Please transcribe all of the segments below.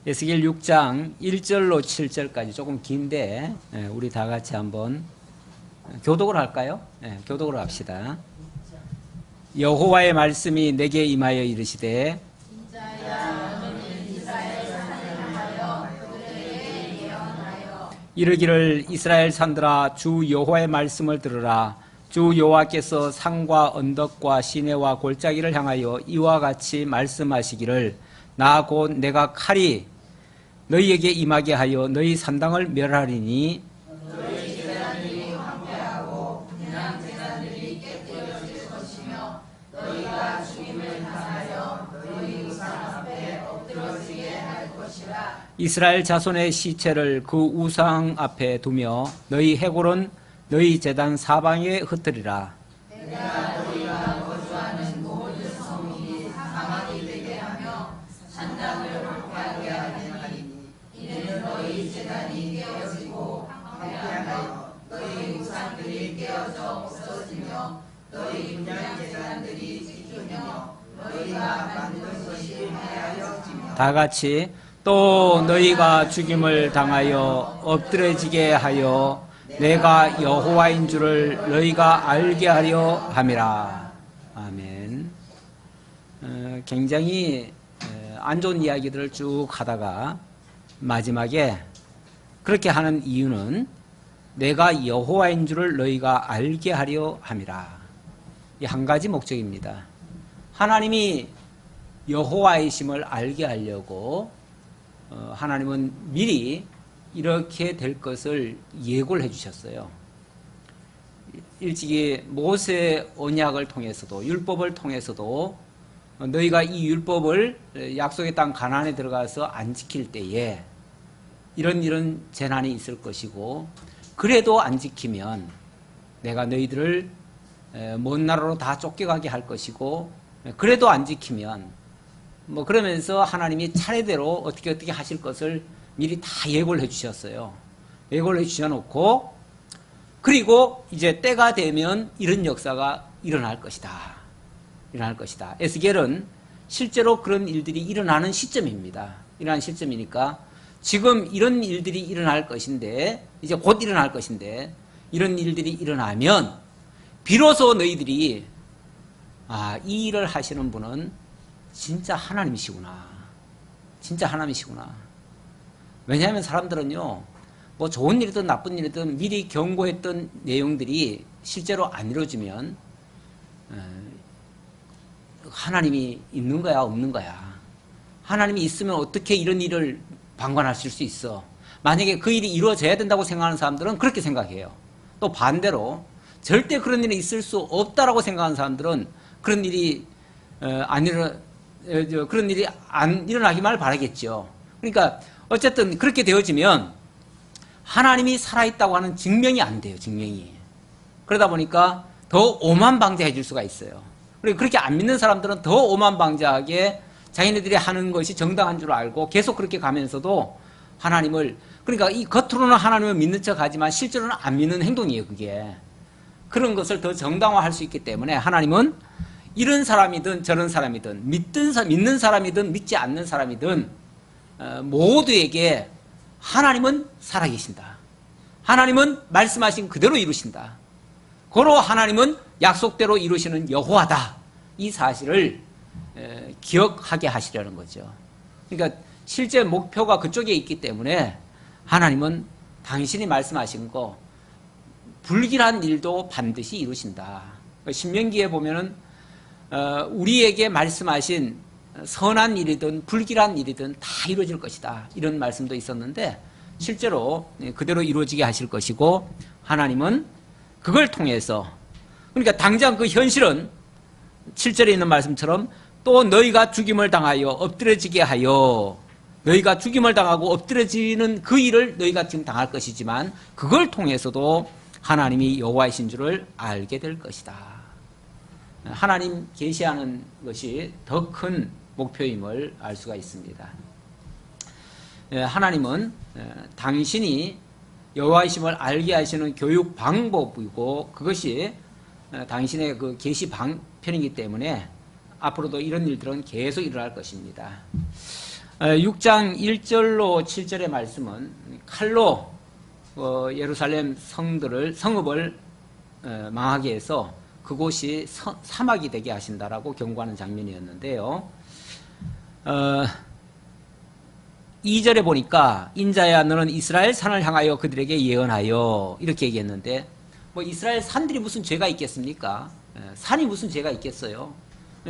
에스겔 6장 1절로 7절까지 조금 긴데 우리 다 같이 한번 교독을 할까요? 교독을 합시다. 여호와의 말씀이 내게 임하여 이르시되 이르기를 이스라엘 산들아 주 여호와의 말씀을 들으라. 주 여호와께서 산과 언덕과 시내와 골짜기를 향하여 이와 같이 말씀하시기를 나 곧 내가 칼이 너희에게 임하게 하여 너희 산당을 멸하리니 너희 제단들이 황폐하고 그냥 제단들이 깨뜨려질 것이며 너희가 죽임을 당하여 너희 우상 앞에 엎드러지게 할 것이라. 이스라엘 자손의 시체를 그 우상 앞에 두며 너희 해골은 너희 제단 사방에 흩뜨리라. 내가 너희가 거주하는 모든 성이 사막이 되게 하며 산당을 황폐하게 하리니 이는 너희 제단이 깨어지고 황폐하여 너희 우상들이 깨어져 없어지며 너희 그냥 제단들이 찢기며 너희가 만든 것이 패하여지며 다 같이 또 너희가 죽임을 당하여 엎드러지게 하여 내가 여호와인 줄을 너희가 알게 하려 함이라. 아멘. 굉장히 안 좋은 이야기들을 쭉 하다가 마지막에 그렇게 하는 이유는 내가 여호와인 줄을 너희가 알게 하려 함이라. 이 한 가지 목적입니다. 하나님이 여호와이심을 알게 하려고 하나님은 미리 이렇게 될 것을 예고를 해주셨어요. 일찍이 모세 언약을 통해서도 율법을 통해서도 너희가 이 율법을 약속의 땅 가나안에 들어가서 안 지킬 때에 이런 재난이 있을 것이고 그래도 안 지키면 내가 너희들을 먼 나라로 다 쫓겨가게 할 것이고 그래도 안 지키면 그러면서 하나님이 차례대로 어떻게 하실 것을 미리 다 예고를 해주셨어요. 예고를 해주셔놓고 그리고 이제 때가 되면 이런 역사가 일어날 것이다. 일어날 것이다. 에스겔은 실제로 그런 일들이 일어나는 시점입니다. 일어나는 시점이니까 지금 이런 일들이 일어날 것인데 이제 곧 일어날 것인데 이런 일들이 일어나면 비로소 너희들이 이 일을 하시는 분은 진짜 하나님이시구나. 진짜 하나님이시구나. 왜냐하면 사람들은요, 좋은 일이든 나쁜 일이든 미리 경고했던 내용들이 실제로 안 이루어지면 하나님이 있는 거야, 없는 거야. 하나님이 있으면 어떻게 이런 일을 방관하실 수 있어. 만약에 그 일이 이루어져야 된다고 생각하는 사람들은 그렇게 생각해요. 또 반대로 절대 그런 일이 있을 수 없다라고 생각하는 사람들은 그런 일이 안 일어나기만 바라겠죠. 그러니까 어쨌든 그렇게 되어지면 하나님이 살아있다고 하는 증명이 안 돼요. 증명이. 그러다 보니까 더 오만방자해 질 수가 있어요. 그리고 그렇게 안 믿는 사람들은 더 오만방자하게 자기네들이 하는 것이 정당한 줄 알고 계속 그렇게 가면서도 하나님을, 그러니까 이 겉으로는 하나님을 믿는 척 하지만 실제로는 안 믿는 행동이에요. 그게. 그런 것을 더 정당화할 수 있기 때문에 하나님은 이런 사람이든 저런 사람이든 믿는 사람이든 믿지 않는 사람이든 모두에게 하나님은 살아계신다. 하나님은 말씀하신 그대로 이루신다. 고로 하나님은 약속대로 이루시는 여호와다. 이 사실을 기억하게 하시려는 거죠. 그러니까 실제 목표가 그쪽에 있기 때문에 하나님은 당신이 말씀하신 거 불길한 일도 반드시 이루신다. 신명기에 보면은 우리에게 말씀하신 선한 일이든 불길한 일이든 다 이루어질 것이다. 이런 말씀도 있었는데 실제로 그대로 이루어지게 하실 것이고 하나님은 그걸 통해서, 그러니까 당장 그 현실은 7절에 있는 말씀처럼 또 너희가 죽임을 당하여 엎드러지게 하여, 너희가 죽임을 당하고 엎드러지는 그 일을 너희가 지금 당할 것이지만 그걸 통해서도 하나님이 여호와이신 줄을 알게 될 것이다. 하나님 계시하는 것이 더 큰 목표임을 알 수가 있습니다. 하나님은 당신이 여호와이심을 알게 하시는 교육 방법이고 그것이 당신의 그 계시 방편이기 때문에 앞으로도 이런 일들은 계속 일어날 것입니다. 6장 1절로 7절의 말씀은 칼로 예루살렘 성읍을 망하게 해서 그곳이 사막이 되게 하신다라고 경고하는 장면이었는데요. 2절에 보니까 인자야 너는 이스라엘 산을 향하여 그들에게 예언하여 이렇게 얘기했는데 뭐 이스라엘 산들이 무슨 죄가 있겠습니까? 산이 무슨 죄가 있겠어요?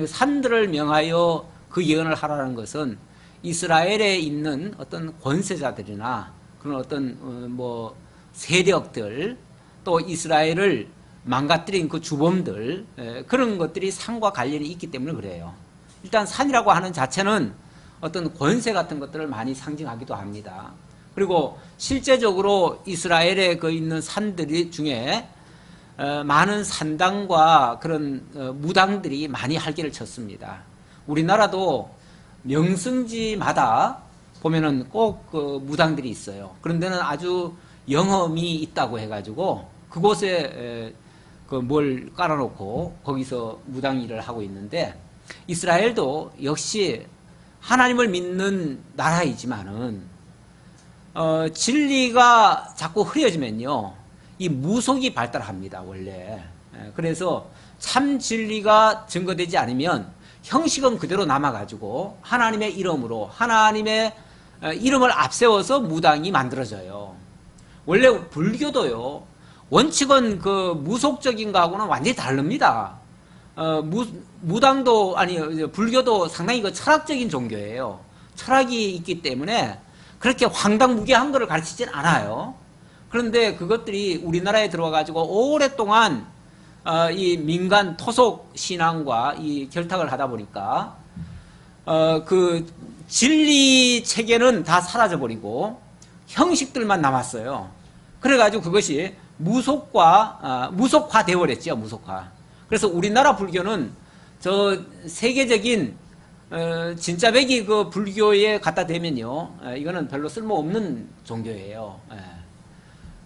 산들을 명하여 그 예언을 하라는 것은 이스라엘에 있는 어떤 권세자들이나 그런 어떤 뭐 세력들 또 이스라엘을 망가뜨린 그 주범들 그런 것들이 산과 관련이 있기 때문에 그래요. 일단 산이라고 하는 자체는 어떤 권세 같은 것들을 많이 상징하기도 합니다. 그리고 실제적으로 이스라엘에 그 있는 산들 중에 많은 산당과 그런 무당들이 많이 활개를 쳤습니다. 우리나라도 명승지마다 보면은 꼭 그 무당들이 있어요. 그런 데는 아주 영험이 있다고 해가지고 그곳에 그 뭘 깔아놓고 거기서 무당 일을 하고 있는데 이스라엘도 역시 하나님을 믿는 나라이지만은 진리가 자꾸 흐려지면요 이 무속이 발달합니다 원래. 그래서 참 진리가 증거되지 않으면 형식은 그대로 남아가지고 하나님의 이름으로 하나님의 이름을 앞세워서 무당이 만들어져요. 원래 불교도요 원칙은 그 무속적인 거하고는 완전히 다릅니다. 무당도 아니 불교도 상당히 그 철학적인 종교예요. 철학이 있기 때문에 그렇게 황당무계한 거를 가르치진 않아요. 그런데 그것들이 우리나라에 들어와 가지고 오랫동안 이 민간 토속 신앙과 이 결탁을 하다 보니까 그 진리 체계는 다 사라져 버리고 형식들만 남았어요. 그래가지고 그것이 무속화되어 버렸죠. 무속화. 그래서 우리나라 불교는 저 세계적인 진짜 백이 그 불교에 갖다 대면요 이거는 별로 쓸모없는 종교예요.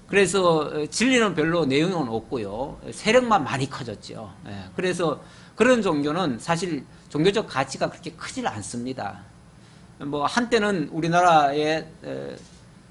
그래서 진리는 별로 내용은 없고요 세력만 많이 커졌죠. 그래서 그런 종교는 사실 종교적 가치가 그렇게 크질 않습니다. 뭐 한때는 우리나라의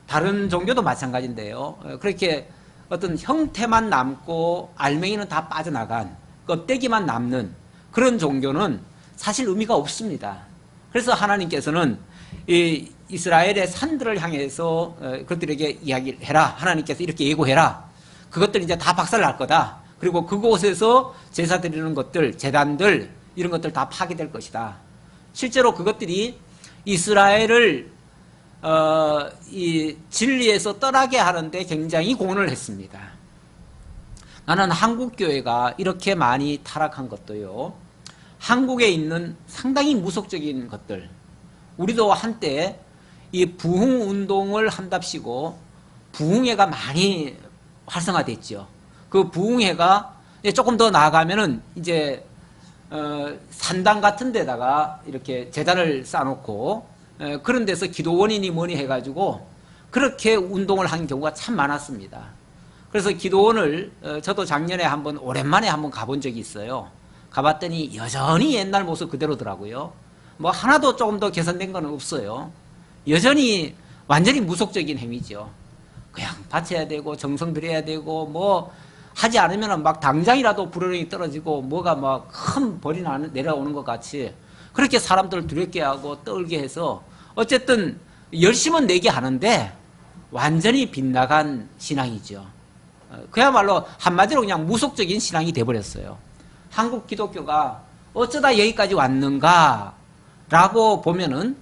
다른 종교도 마찬가지인데요 그렇게 어떤 형태만 남고 알맹이는 다 빠져나간 껍데기만 남는 그런 종교는 사실 의미가 없습니다. 그래서 하나님께서는 이 이스라엘의 산들을 향해서 그들에게 이야기를 해라. 하나님께서 이렇게 예고해라. 그것들 이제 다 박살날 거다. 그리고 그곳에서 제사 드리는 것들, 제단들 이런 것들 다 파괴될 것이다. 실제로 그것들이 이스라엘을 이 진리에서 떠나게 하는데 굉장히 공헌을 했습니다. 나는 한국교회가 이렇게 많이 타락한 것도요 한국에 있는 상당히 무속적인 것들 우리도 한때 이 부흥운동을 한답시고 부흥회가 많이 활성화됐죠. 그 부흥회가 조금 더 나아가면은 이제 산당 같은 데다가 이렇게 제단을 쌓아놓고 그런 데서 기도원이니 뭐니 해가지고 그렇게 운동을 한 경우가 참 많았습니다. 그래서 기도원을 저도 작년에 오랜만에 한번 가본 적이 있어요. 가봤더니 여전히 옛날 모습 그대로더라고요. 뭐 하나도 조금 더 개선된 건 없어요. 여전히 완전히 무속적인 행위죠. 그냥 바쳐야 되고 정성 들여야 되고 뭐 하지 않으면 막 당장이라도 불호령이 떨어지고 뭐가 막 큰 벌이 내려오는 것 같이 그렇게 사람들을 두렵게 하고 떨게 해서 어쨌든 열심은 내게 하는데 완전히 빗나간 신앙이죠. 그야말로 한마디로 그냥 무속적인 신앙이 돼버렸어요. 한국 기독교가 어쩌다 여기까지 왔는가 라고 보면은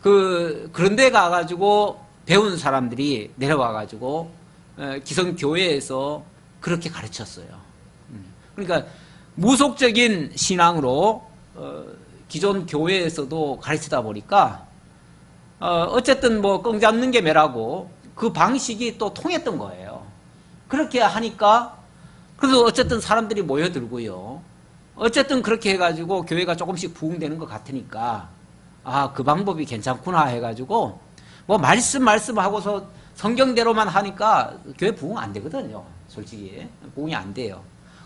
그런 데 가가지고 배운 사람들이 내려와가지고 기성교회에서 그렇게 가르쳤어요. 그러니까 무속적인 신앙으로 기존 교회에서도 가르치다 보니까 어쨌든 뭐 羹 잡는 게 매라고 그 방식이 또 통했던 거예요. 그렇게 하니까 그래도 어쨌든 사람들이 모여들고요. 어쨌든 그렇게 해가지고 교회가 조금씩 부흥되는 것 같으니까 그 방법이 괜찮구나 해가지고 뭐 말씀하고서 성경대로만 하니까 교회 부흥 안 되거든요. 솔직히 부흥이 안 돼요.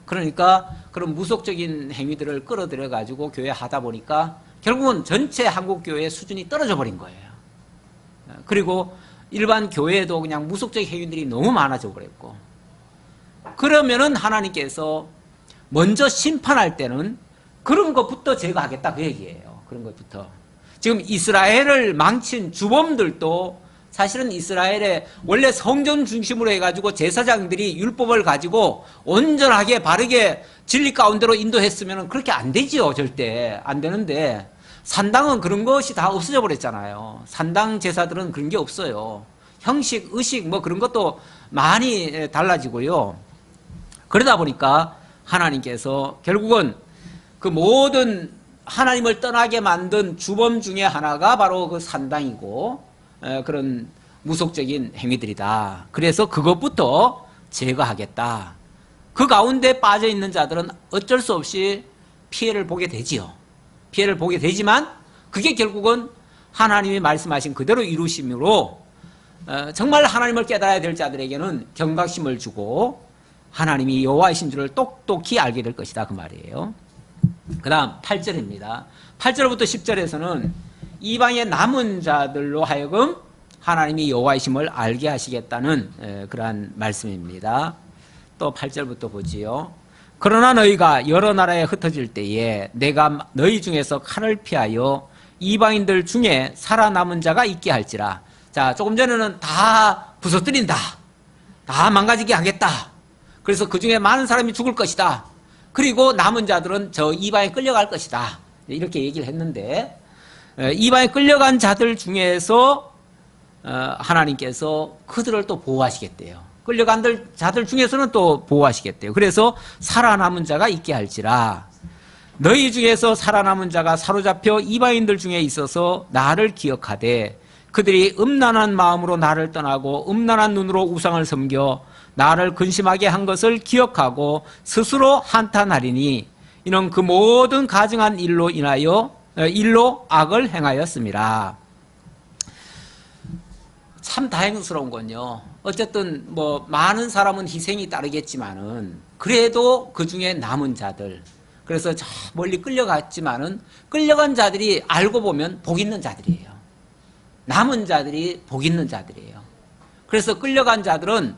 그러니까 그런 무속적인 행위들을 끌어들여 가지고 교회 하다 보니까 결국은 전체 한국 교회의 수준이 떨어져 버린 거예요. 그리고 일반 교회에도 그냥 무속적 행위들이 너무 많아져 버렸고, 그러면은 하나님께서 먼저 심판할 때는 그런 것부터 제거하겠다 그 얘기예요. 그런 것부터. 지금 이스라엘을 망친 주범들도 사실은 이스라엘의 원래 성전 중심으로 해가지고 제사장들이 율법을 가지고 온전하게 바르게 진리 가운데로 인도했으면 그렇게 안 되지요. 절대 안 되는데, 산당은 그런 것이 다 없어져 버렸잖아요. 산당 제사들은 그런 게 없어요. 형식, 의식 뭐 그런 것도 많이 달라지고요. 그러다 보니까 하나님께서 결국은 그 모든 하나님을 떠나게 만든 주범 중에 하나가 바로 그 산당이고 그런 무속적인 행위들이다. 그래서 그것부터 제거하겠다. 그 가운데 빠져 있는 자들은 어쩔 수 없이 피해를 보게 되지요. 피해를 보게 되지만 그게 결국은 하나님이 말씀하신 그대로 이루심으로 정말 하나님을 깨달아야 될 자들에게는 경각심을 주고 하나님이 여호와이신 줄을 똑똑히 알게 될 것이다 그 말이에요. 그 다음 8절입니다. 8절부터 10절에서는 이방의 남은 자들로 하여금 하나님이 여호와이심을 알게 하시겠다는 그러한 말씀입니다. 또 8절부터 보지요. 그러나 너희가 여러 나라에 흩어질 때에 내가 너희 중에서 칼을 피하여 이방인들 중에 살아남은 자가 있게 할지라. 자, 조금 전에는 다 부서뜨린다. 다 망가지게 하겠다. 그래서 그 중에 많은 사람이 죽을 것이다. 그리고 남은 자들은 저 이방에 끌려갈 것이다. 이렇게 얘기를 했는데, 이방에 끌려간 자들 중에서 하나님께서 그들을 또 보호하시겠대요. 끌려간 자들 중에서는 또 보호하시겠대요. 그래서 살아남은 자가 있게 할지라. 너희 중에서 살아남은 자가 사로잡혀 이방인들 중에 있어서 나를 기억하되 그들이 음란한 마음으로 나를 떠나고 음란한 눈으로 우상을 섬겨 나를 근심하게 한 것을 기억하고 스스로 한탄하리니 이는 그 모든 가증한 일로 악을 행하였습니다. 참 다행스러운 건요. 어쨌든 뭐 많은 사람은 희생이 따르겠지만은 그래도 그 중에 남은 자들, 그래서 저 멀리 끌려갔지만은 끌려간 자들이 알고 보면 복 있는 자들이에요. 남은 자들이 복 있는 자들이에요. 그래서 끌려간 자들은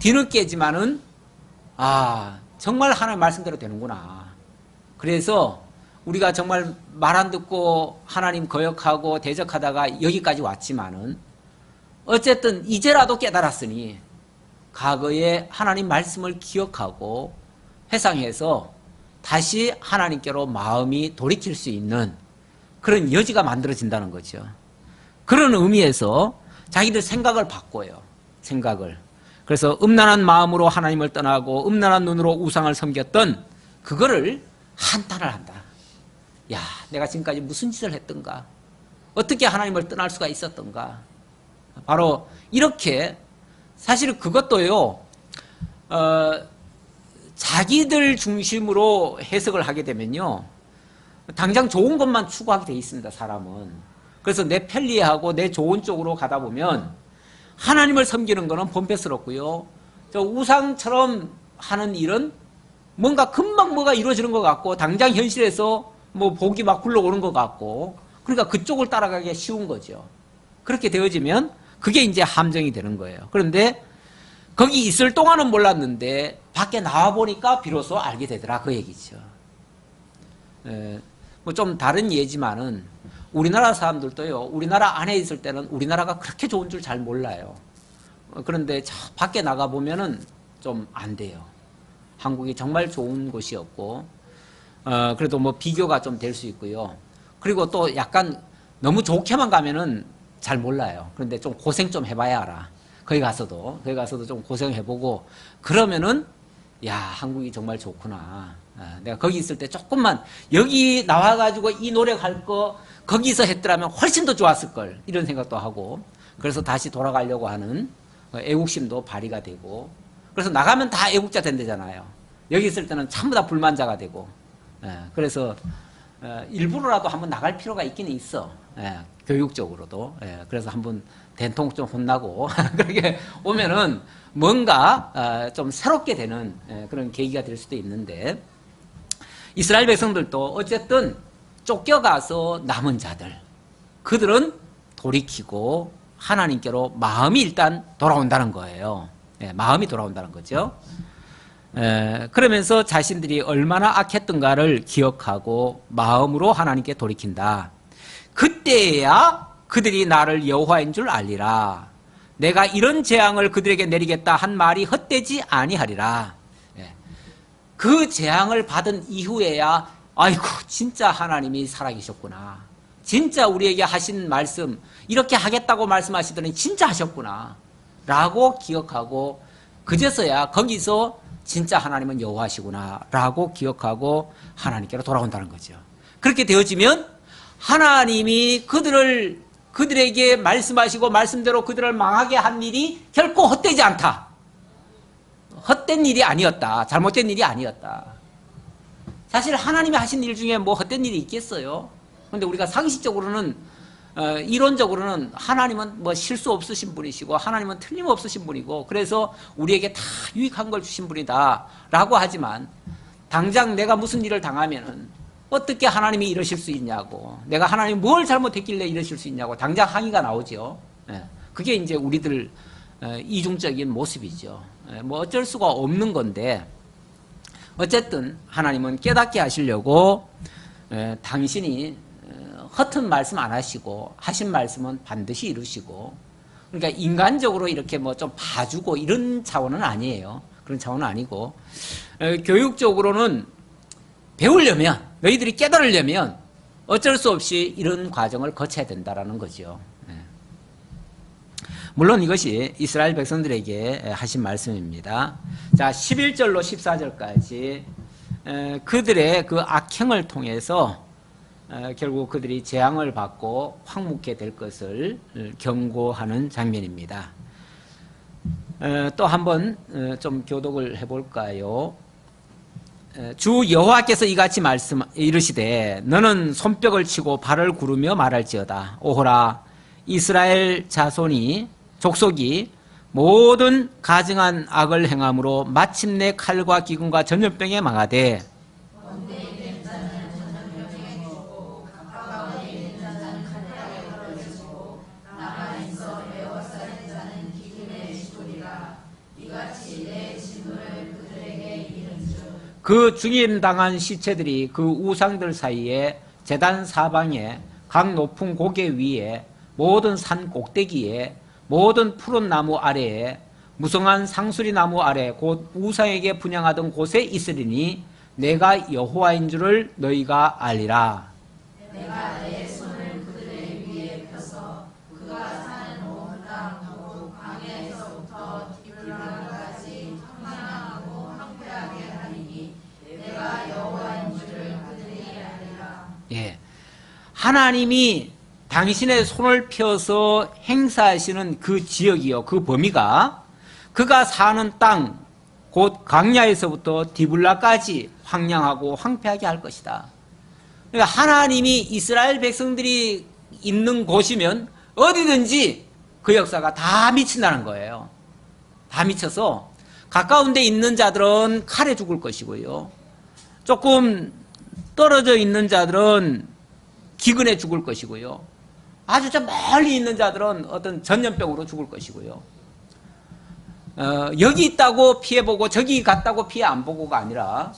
뒤늦게지만은 정말 하나님 말씀대로 되는구나. 그래서 우리가 정말 말 안 듣고 하나님 거역하고 대적하다가 여기까지 왔지만은 어쨌든 이제라도 깨달았으니 과거에 하나님 말씀을 기억하고 회상해서 다시 하나님께로 마음이 돌이킬 수 있는 그런 여지가 만들어진다는 거죠. 그런 의미에서 자기들 생각을 바꿔요. 생각을. 그래서 음란한 마음으로 하나님을 떠나고 음란한 눈으로 우상을 섬겼던 그거를 한탄을 한다. 야, 내가 지금까지 무슨 짓을 했던가? 어떻게 하나님을 떠날 수가 있었던가? 바로 이렇게 사실 그것도요. 자기들 중심으로 해석을 하게 되면요. 당장 좋은 것만 추구하게 돼 있습니다. 사람은. 그래서 내 편리하고 내 좋은 쪽으로 가다 보면 하나님을 섬기는 거는 번패스럽고요. 저 우상처럼 하는 일은 뭔가 금방 뭐가 이루어지는 것 같고 당장 현실에서 뭐 복이 막 굴러오는 것 같고 그러니까 그쪽을 따라가기가 쉬운 거죠. 그렇게 되어지면 그게 이제 함정이 되는 거예요. 그런데 거기 있을 동안은 몰랐는데 밖에 나와 보니까 비로소 알게 되더라 그 얘기죠. 뭐 좀 다른 예지만은 우리나라 사람들도요. 우리나라 안에 있을 때는 우리나라가 그렇게 좋은 줄 잘 몰라요. 그런데 저 밖에 나가 보면은 좀 안 돼요. 한국이 정말 좋은 곳이었고 그래도 뭐 비교가 좀 될 수 있고요. 그리고 또 약간 너무 좋게만 가면은 잘 몰라요. 그런데 좀 고생 좀 해봐야 알아. 거기 가서도 좀 고생해보고 그러면은 야 한국이 정말 좋구나. 내가 거기 있을 때 조금만 여기 나와가지고 이 노력할 거 거기서 했더라면 훨씬 더 좋았을 걸 이런 생각도 하고 그래서 다시 돌아가려고 하는 애국심도 발휘가 되고 그래서 나가면 다 애국자 된대잖아요. 여기 있을 때는 전부 다 불만자가 되고 그래서 일부러라도 한번 나갈 필요가 있기는 있어. 교육적으로도. 그래서 한번 된통 좀 혼나고 그렇게 오면은 뭔가 좀 새롭게 되는 그런 계기가 될 수도 있는데, 이스라엘 백성들도 어쨌든 쫓겨가서 남은 자들, 그들은 돌이키고 하나님께로 마음이 일단 돌아온다는 거예요. 마음이 돌아온다는 거죠. 그러면서 자신들이 얼마나 악했던가를 기억하고 마음으로 하나님께 돌이킨다. 그때야 그들이 나를 여호와인 줄 알리라. 내가 이런 재앙을 그들에게 내리겠다 한 말이 헛되지 아니하리라. 그 재앙을 받은 이후에야 아이고 진짜 하나님이 살아계셨구나. 진짜 우리에게 하신 말씀, 이렇게 하겠다고 말씀하시더니 진짜 하셨구나 라고 기억하고, 그제서야 거기서 진짜 하나님은 여호와시구나 라고 기억하고 하나님께로 돌아온다는 거죠. 그렇게 되어지면 하나님이 그들에게 말씀하시고 말씀대로 그들을 망하게 한 일이 결코 헛되지 않다. 헛된 일이 아니었다. 잘못된 일이 아니었다. 사실 하나님이 하신 일 중에 뭐 헛된 일이 있겠어요? 그런데 우리가 상식적으로는, 이론적으로는 하나님은 뭐 실수 없으신 분이시고 하나님은 틀림없으신 분이고 그래서 우리에게 다 유익한 걸 주신 분이다 라고 하지만, 당장 내가 무슨 일을 당하면은 어떻게 하나님이 이러실 수 있냐고, 내가 하나님이 뭘 잘못했길래 이러실 수 있냐고 당장 항의가 나오죠. 그게 이제 우리들 이중적인 모습이죠. 뭐 어쩔 수가 없는 건데, 어쨌든 하나님은 깨닫게 하시려고 당신이 허튼 말씀 안 하시고 하신 말씀은 반드시 이루시고, 그러니까 인간적으로 이렇게 뭐 좀 봐주고 이런 차원은 아니에요. 그런 차원은 아니고, 교육적으로는 배우려면, 너희들이 깨달으려면 어쩔 수 없이 이런 과정을 거쳐야 된다라는 거죠. 물론 이것이 이스라엘 백성들에게 하신 말씀입니다. 자, 11절로 14절까지 그들의 그 악행을 통해서 결국 그들이 재앙을 받고 황묵게 될 것을 경고하는 장면입니다. 또 한번 좀 교독을 해볼까요? 주 여호와께서 이같이 이르시되 너는 손뼉을 치고 발을 구르며 말할지어다. 오호라, 이스라엘 족속이 모든 가증한 악을 행함으로 마침내 칼과 기근과 전염병에 망하되, 그 죽임당한 시체들이 그 우상들 사이에 제단 사방에 각 높은 고개 위에 모든 산 꼭대기에 모든 푸른 나무 아래에 무성한 상수리 나무 아래 곧 우상에게 분향하던 곳에 있으리니 내가 여호와인 줄을 너희가 알리라. 내가 내 손을 그들의 위에 펴서 그가 사는 온 땅 곧 광야에서부터 디블라까지 청량하고 황폐하게 하리니 내가 여호와인 줄을 그들이 알리라. 예, 하나님이 당신의 손을 펴서 행사하시는 그 지역이요, 그 범위가 그가 사는 땅, 곧 광야에서부터 디블라까지 황량하고 황폐하게 할 것이다. 그러니까 하나님이 이스라엘 백성들이 있는 곳이면 어디든지 그 역사가 다 미친다는 거예요. 다 미쳐서 가까운 데 있는 자들은 칼에 죽을 것이고요, 조금 떨어져 있는 자들은 기근에 죽을 것이고요, 아주 저 멀리 있는 자들은 어떤 전염병으로 죽을 것이고요, 여기 있다고 피해보고 저기 갔다고 피해 안 보고가 아니라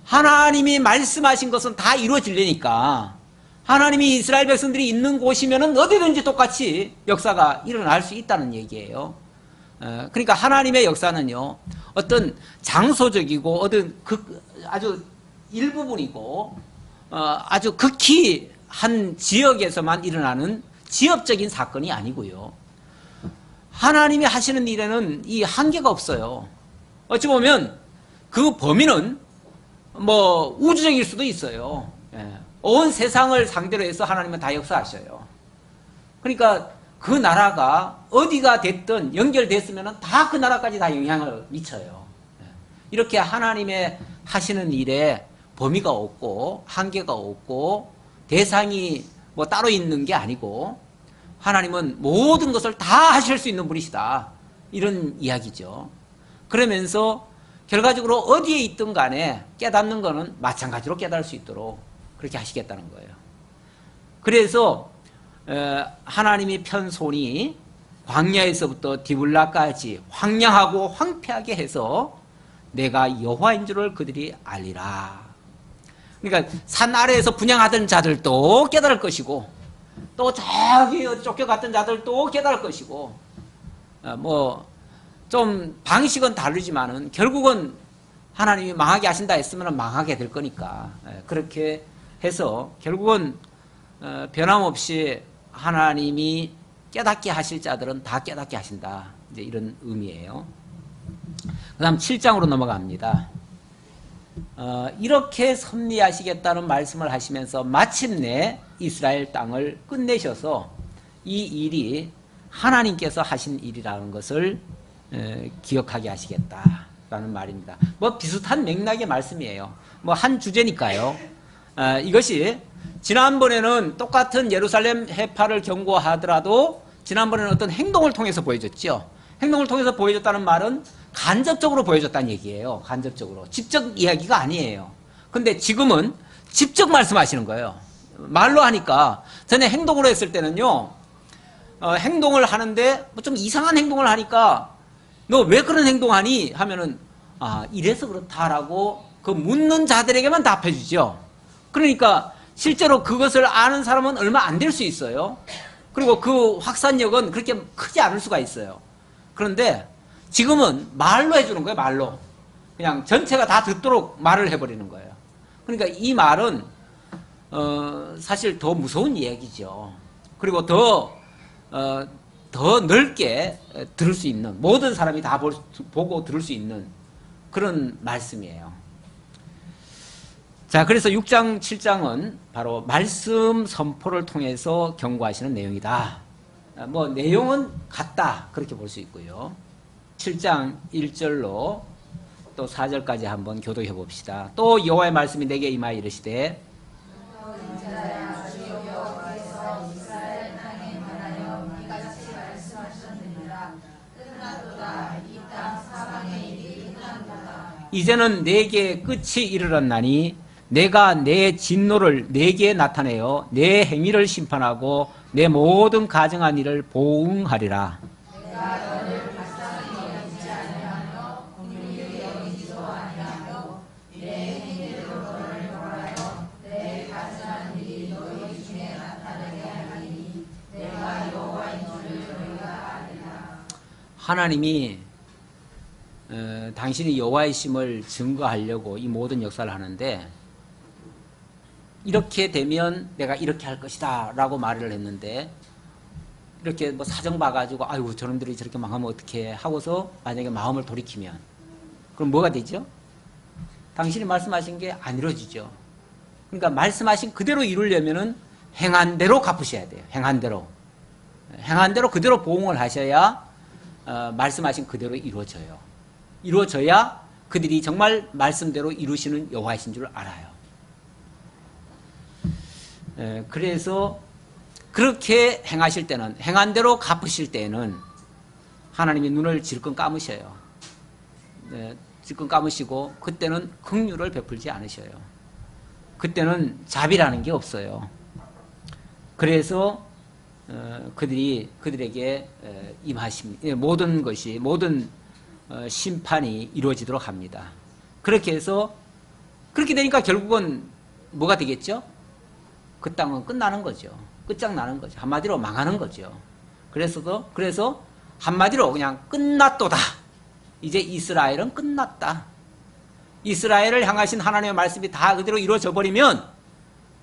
하나님이 말씀하신 것은 다 이루어지려니까, 하나님이 이스라엘 백성들이 있는 곳이면 어디든지 똑같이 역사가 일어날 수 있다는 얘기예요. 그러니까 하나님의 역사는요, 어떤 장소적이고 어떤 아주 일부분이고 아주 극히 한 지역에서만 일어나는 지역적인 사건이 아니고요, 하나님이 하시는 일에는 이 한계가 없어요. 어찌 보면 그 범위는 뭐 우주적일 수도 있어요. 온 세상을 상대로 해서 하나님은 다 역사하셔요. 그러니까 그 나라가 어디가 됐든 연결됐으면 다 그 나라까지 다 영향을 미쳐요. 이렇게 하나님의 하시는 일에 범위가 없고 한계가 없고 대상이 뭐 따로 있는 게 아니고 하나님은 모든 것을 다 하실 수 있는 분이시다. 이런 이야기죠. 그러면서 결과적으로 어디에 있든 간에 깨닫는 거는 마찬가지로 깨달을 수 있도록 그렇게 하시겠다는 거예요. 그래서 하나님이 편 손이 광야에서부터 디블라까지 황량하고 황폐하게 해서 내가 여호와인 줄을 그들이 알리라. 그러니까 산 아래에서 분향하던 자들도 깨달을 것이고 또 저기 쫓겨갔던 자들도 깨달을 것이고 뭐 좀 방식은 다르지만은 결국은 하나님이 망하게 하신다 했으면 망하게 될 거니까 그렇게 해서 결국은 변함없이 하나님이 깨닫게 하실 자들은 다 깨닫게 하신다. 이제 이런 의미예요. 그 다음 7장으로 넘어갑니다. 이렇게 섭리하시겠다는 말씀을 하시면서 마침내 이스라엘 땅을 끝내셔서 이 일이 하나님께서 하신 일이라는 것을 기억하게 하시겠다라는 말입니다. 뭐 비슷한 맥락의 말씀이에요. 뭐 한 주제니까요. 이것이 지난번에는 똑같은 예루살렘 해파를 경고하더라도 지난번에는 어떤 행동을 통해서 보여줬죠. 행동을 통해서 보여줬다는 말은 간접적으로 보여줬다는 얘기예요. 간접적으로. 직접 이야기가 아니에요. 근데 지금은 직접 말씀하시는 거예요. 말로 하니까 전에 행동으로 했을 때는요. 행동을 하는데 뭐 좀 이상한 행동을 하니까 너 왜 그런 행동하니? 하면은 이래서 그렇다라고 그 묻는 자들에게만 답해 주죠. 그러니까 실제로 그것을 아는 사람은 얼마 안 될 수 있어요. 그리고 그 확산력은 그렇게 크지 않을 수가 있어요. 그런데 지금은 말로 해주는 거예요. 말로. 그냥 전체가 다 듣도록 말을 해버리는 거예요. 그러니까 이 말은 사실 더 무서운 이야기죠. 그리고 더 넓게 들을 수 있는, 모든 사람이 다 보고 들을 수 있는 그런 말씀이에요. 자, 그래서 6장, 7장은 바로 말씀 선포를 통해서 경고하시는 내용이다. 뭐 내용은 같다 그렇게 볼 수 있고요. 7장 1절로 또 4절까지 한번 교독해 봅시다. 또 여호와의 말씀이 내게 임하여 이르시되 이제는 내게 끝이 이르렀나니 내가 내 진노를 내게 나타내어 내 행위를 심판하고 내 모든 가정한 일을 보응하리라. 하나님이 당신이 여호와이심을 증거하려고 이 모든 역사를 하는데 이렇게 되면 내가 이렇게 할 것이다 라고 말을 했는데 이렇게 뭐 사정 봐가지고 아이고 저놈들이 저렇게 망하면 어떡해 하고서 만약에 마음을 돌이키면 그럼 뭐가 되죠? 당신이 말씀하신 게 안 이루어지죠. 그러니까 말씀하신 그대로 이루려면은 행한 대로 갚으셔야 돼요. 행한 대로 그대로 보응을 하셔야 말씀하신 그대로 이루어져요. 이루어져야 그들이 정말 말씀대로 이루시는 여호와이신 줄 알아요. 그래서 그렇게 행하실 때는, 행한 대로 갚으실 때는 하나님이 눈을 질끈 감으셔요. 질끈 감으시고 그때는 긍휼을 베풀지 않으셔요. 그때는 자비라는 게 없어요. 그래서 그들에게 임하십니다. 모든 것이, 모든 심판이 이루어지도록 합니다. 그렇게 해서 그렇게 되니까 결국은 뭐가 되겠죠? 그 땅은 끝나는 거죠. 끝장나는 거죠. 한마디로 망하는 거죠. 그래서 한마디로 그냥 끝났도다. 이제 이스라엘은 끝났다. 이스라엘을 향하신 하나님의 말씀이 다 그대로 이루어져 버리면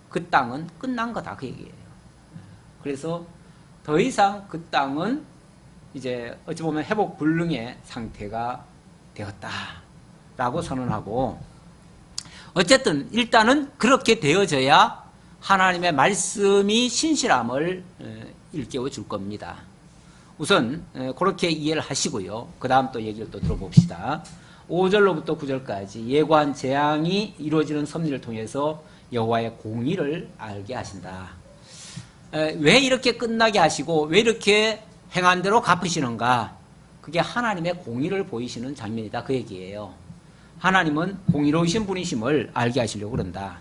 그 땅은 끝난 거다. 그 얘기예요. 그래서 더 이상 그 땅은 이제 어찌 보면 회복 불능의 상태가 되었다라고 선언하고, 어쨌든 일단은 그렇게 되어져야 하나님의 말씀이 신실함을 일깨워 줄 겁니다. 우선 그렇게 이해를 하시고요. 그 다음 또 얘기를 또 들어봅시다. 5절로부터 9절까지 예고한 재앙이 이루어지는 섭리를 통해서 여호와의 공의를 알게 하신다. 왜 이렇게 끝나게 하시고 왜 이렇게 행한 대로 갚으시는가? 그게 하나님의 공의를 보이시는 장면이다, 그 얘기예요. 하나님은 공의로우신 분이심을 알게 하시려고 그런다.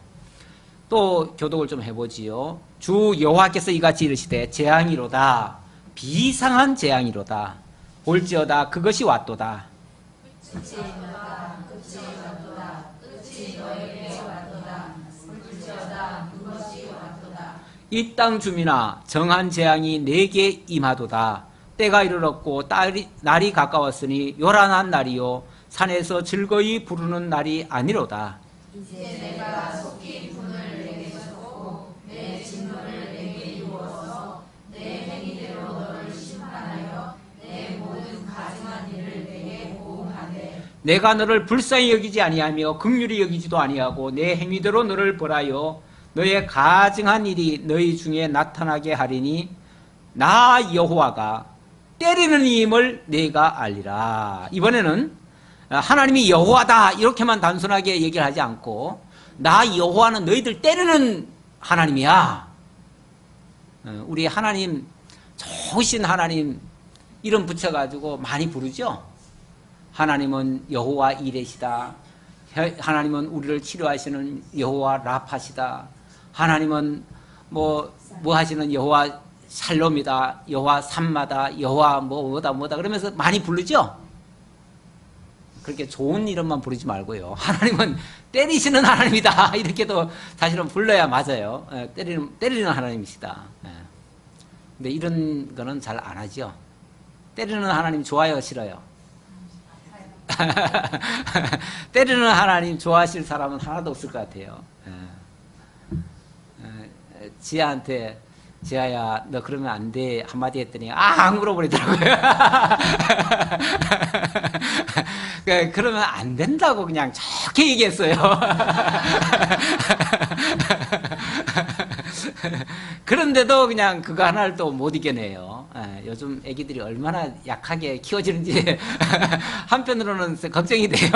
또 교독을 좀 해보지요. 주 여호와께서 이같이 이르시되 재앙이로다, 비상한 재앙이로다. 볼지어다 그것이 왔도다. 이 땅 주민아, 정한 재앙이 내게 임하도다. 때가 이르렀고 날이 가까웠으니 요란한 날이요 산에서 즐거이 부르는 날이 아니로다. 이제 내가 속히 분을 내게 줬고 내 진노를 내게 이루어서 내 행위대로 너를 심판하여 내 모든 가증한 일을 내게 보응하되 내가 너를 불쌍히 여기지 아니하며 긍휼히 여기지도 아니하고 내 행위대로 너를 벌하여 너의 가증한 일이 너희 중에 나타나게 하리니 나 여호와가 때리는 이임을 내가 알리라. 이번에는 하나님이 여호와다 이렇게만 단순하게 얘기를 하지 않고 나 여호와는 너희들 때리는 하나님이야. 우리 하나님, 좋으신 하나님 이름 붙여가지고 많이 부르죠. 하나님은 여호와 이레시다. 하나님은 우리를 치료하시는 여호와 라파시다. 하나님은 뭐 하시는 여호와 샬롬이다. 여호와 삼마다. 여호와 뭐다 그러면서 많이 부르죠. 그렇게 좋은 이름만 부르지 말고요. 하나님은 때리시는 하나님이다. 이렇게도 사실은 불러야 맞아요. 때리는 하나님이시다. 근데 이런 거는 잘 안 하죠. 때리는 하나님 좋아요, 싫어요? 때리는 하나님 좋아하실 사람은 하나도 없을 것 같아요. 지아한테 지아야 너 그러면 안 돼 한마디 했더니 안 물어버리더라고요. 그러면 안 된다고 그냥 좋게 얘기했어요. 그런데도 그냥 그거 하나를 또 못 이겨내요. 요즘 애기들이 얼마나 약하게 키워지는지 한편으로는 걱정이 돼요.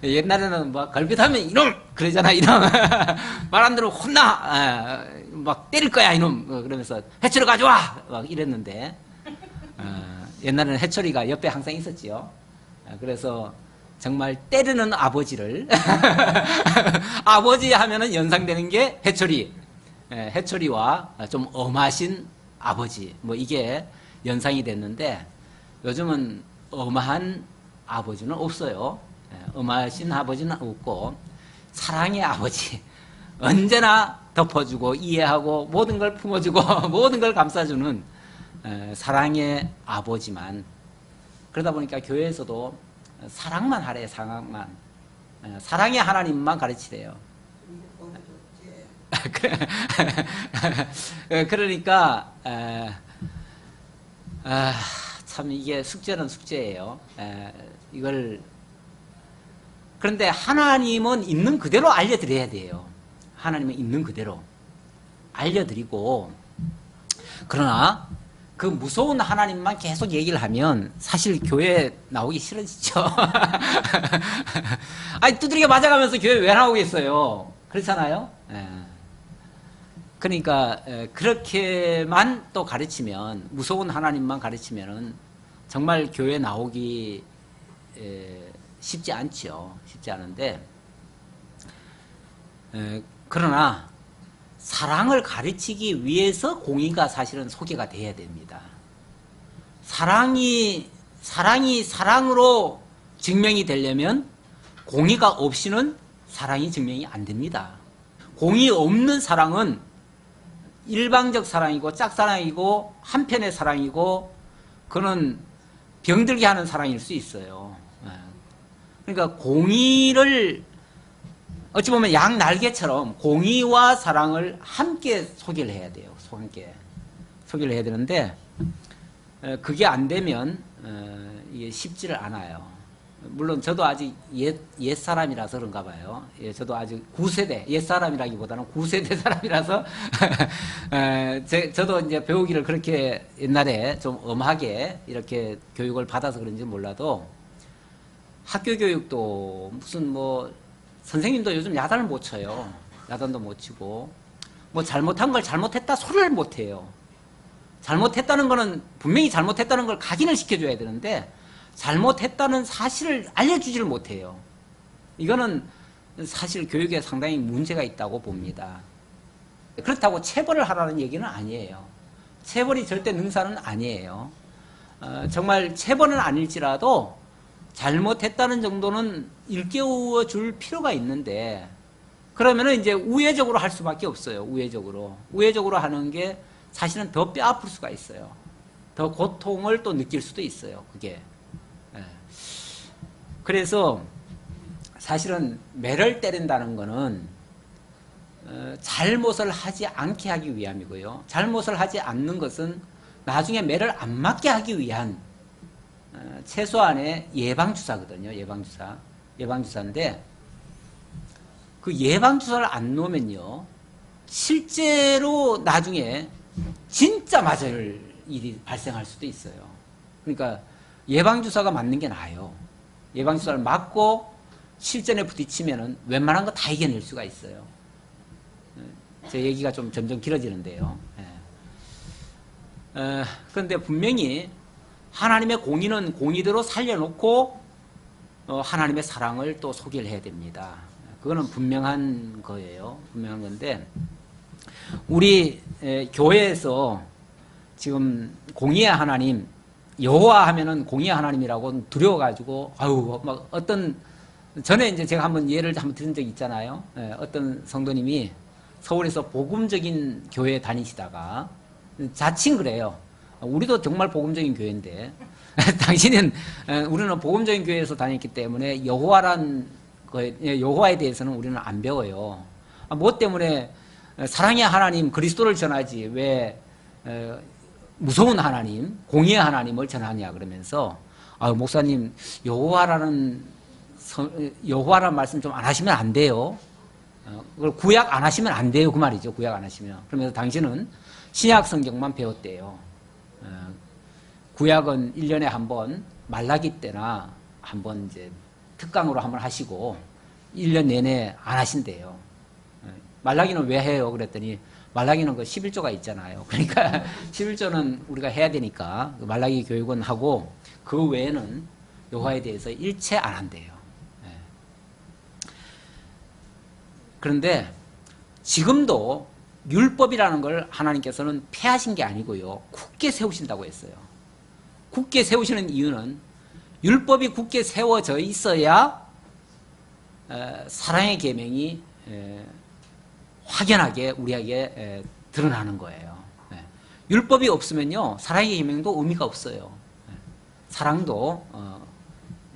옛날에는 막 걸핏하면 이놈 그러잖아. 이놈 말 안 들으면 혼나. 막 때릴 거야 이놈. 그러면서 해초리 가져와 막 이랬는데 옛날에는 해초리가 옆에 항상 있었지요. 그래서 정말 때리는 아버지를 아버지 하면은 연상되는 게 해초리, 해초리와 좀 엄하신 아버지, 뭐 이게 연상이 됐는데 요즘은 엄한 아버지는 없어요. 엄하신 아버지는 없고 사랑의 아버지, 언제나 덮어주고 이해하고 모든 걸 품어주고 모든 걸 감싸주는 사랑의 아버지만. 그러다 보니까 교회에서도 사랑만 하래. 사랑만. 사랑의 하나님만 가르치래요. 그러니까 참 이게 숙제는 숙제예요. 이걸 그런데 하나님은 있는 그대로 알려드려야 돼요. 하나님은 있는 그대로 알려드리고, 그러나 그 무서운 하나님만 계속 얘기를 하면 사실 교회 나오기 싫어지죠. 아니 두드리게 맞아가면서 교회 왜 나오겠어요? 그렇잖아요. 그러니까 그렇게만 또 가르치면, 무서운 하나님만 가르치면은 정말 교회 나오기 쉽지 않죠. 쉽지 않은데, 그러나 사랑을 가르치기 위해서 공의가 사실은 소개가 돼야 됩니다. 사랑이 사랑으로 증명이 되려면 공의가 없이는 사랑이 증명이 안 됩니다. 공의 없는 사랑은 일방적 사랑이고 짝사랑이고 한편의 사랑이고, 그는 병들게 하는 사랑일 수 있어요. 그러니까 공의를 어찌 보면 양 날개처럼 공의와 사랑을 함께 소개를 해야 돼요. 함께 소개를 해야 되는데 그게 안 되면 이게 쉽지를 않아요. 물론 저도 아직 옛 사람이라서 그런가 봐요. 예, 저도 아직 9세대, 옛 사람이라기보다는 9세대 사람이라서, 저도 이제 배우기를 그렇게 옛날에 좀 엄하게 이렇게 교육을 받아서 그런지 몰라도 학교 교육도 무슨 뭐, 선생님도 요즘 야단을 못 쳐요. 야단도 못 치고, 뭐 잘못한 걸 잘못했다 소리를 못 해요. 잘못했다는 거는 분명히 잘못했다는 걸 각인을 시켜줘야 되는데, 잘못했다는 사실을 알려주지를 못해요. 이거는 사실 교육에 상당히 문제가 있다고 봅니다. 그렇다고 체벌을 하라는 얘기는 아니에요. 체벌이 절대 능사는 아니에요. 정말 체벌은 아닐지라도 잘못했다는 정도는 일깨워 줄 필요가 있는데, 그러면은 이제 우회적으로 할 수밖에 없어요. 우회적으로 하는 게 사실은 더 뼈 아플 수가 있어요. 더 고통을 또 느낄 수도 있어요. 그게. 그래서 사실은 매를 때린다는 거는 잘못을 하지 않게 하기 위함이고요. 잘못을 하지 않는 것은 나중에 매를 안 맞게 하기 위한 최소한의 예방주사거든요. 예방주사인데 그 예방주사를 안 놓으면요, 실제로 나중에 진짜 맞을 일이 발생할 수도 있어요. 그러니까 예방주사가 맞는 게 나아요. 예방주사를 맞고 실전에 부딪히면은 웬만한 거 다 이겨낼 수가 있어요. 제 얘기가 좀 점점 길어지는데요. 그런데 분명히 하나님의 공의는 공의대로 살려놓고 하나님의 사랑을 또 소개를 해야 됩니다. 그거는 분명한 거예요. 분명한 건데, 우리 교회에서 지금 공의의 하나님, 여호와 하면은 공의의 하나님이라고 두려워가지고, 아유, 막 어떤, 전에 이제 제가 예를 드린 적이 있잖아요. 어떤 성도님이 서울에서 복음적인 교회에 다니시다가, 자칭 그래요. 우리도 정말 복음적인 교회인데, 당신은, 우리는 복음적인 교회에서 다녔기 때문에 여호와에 대해서는 우리는 안 배워요. 뭐 때문에 사랑의 하나님, 그리스도를 전하지, 왜, 무서운 하나님, 공의의 하나님을 전하냐 그러면서, 목사님, 여호와라는 말씀 좀 안 하시면 안 돼요. 그걸 구약 안 하시면 안 돼요. 그 말이죠. 구약 안 하시면. 그러면서 당신은 신약 성경만 배웠대요. 구약은 1년에 한 번, 말라기 때나 한 번 이제 특강으로 한번 하시고, 1년 내내 안 하신대요. 말라기는 왜 해요? 그랬더니, 말라기는 그 11조가 있잖아요. 그러니까 11조는 우리가 해야 되니까 말라기 교육은 하고 그 외에는 여호와에 대해서 일체 안 한대요. 그런데 지금도 율법이라는 걸 하나님께서는 폐하신 게 아니고요, 굳게 세우신다고 했어요. 굳게 세우시는 이유는 율법이 굳게 세워져 있어야 사랑의 계명이 확연하게 우리에게 드러나는 거예요. 율법이 없으면요, 사랑의 계명도 의미가 없어요. 사랑도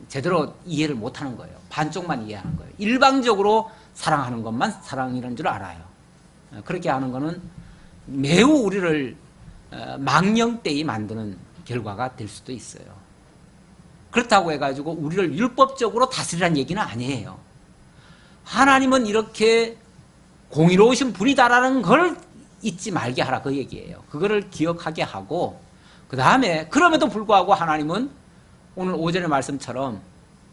제대로 이해를 못하는 거예요. 반쪽만 이해하는 거예요. 일방적으로 사랑하는 것만 사랑이라는 줄 알아요. 그렇게 하는 거는 매우 우리를 망령되이 만드는 결과가 될 수도 있어요. 그렇다고 해가지고 우리를 율법적으로 다스리라는 얘기는 아니에요. 하나님은 이렇게 공의로우신 분이다라는 걸 잊지 말게 하라, 그 얘기예요. 그거를 기억하게 하고, 그 다음에 그럼에도 불구하고 하나님은 오늘 오전의 말씀처럼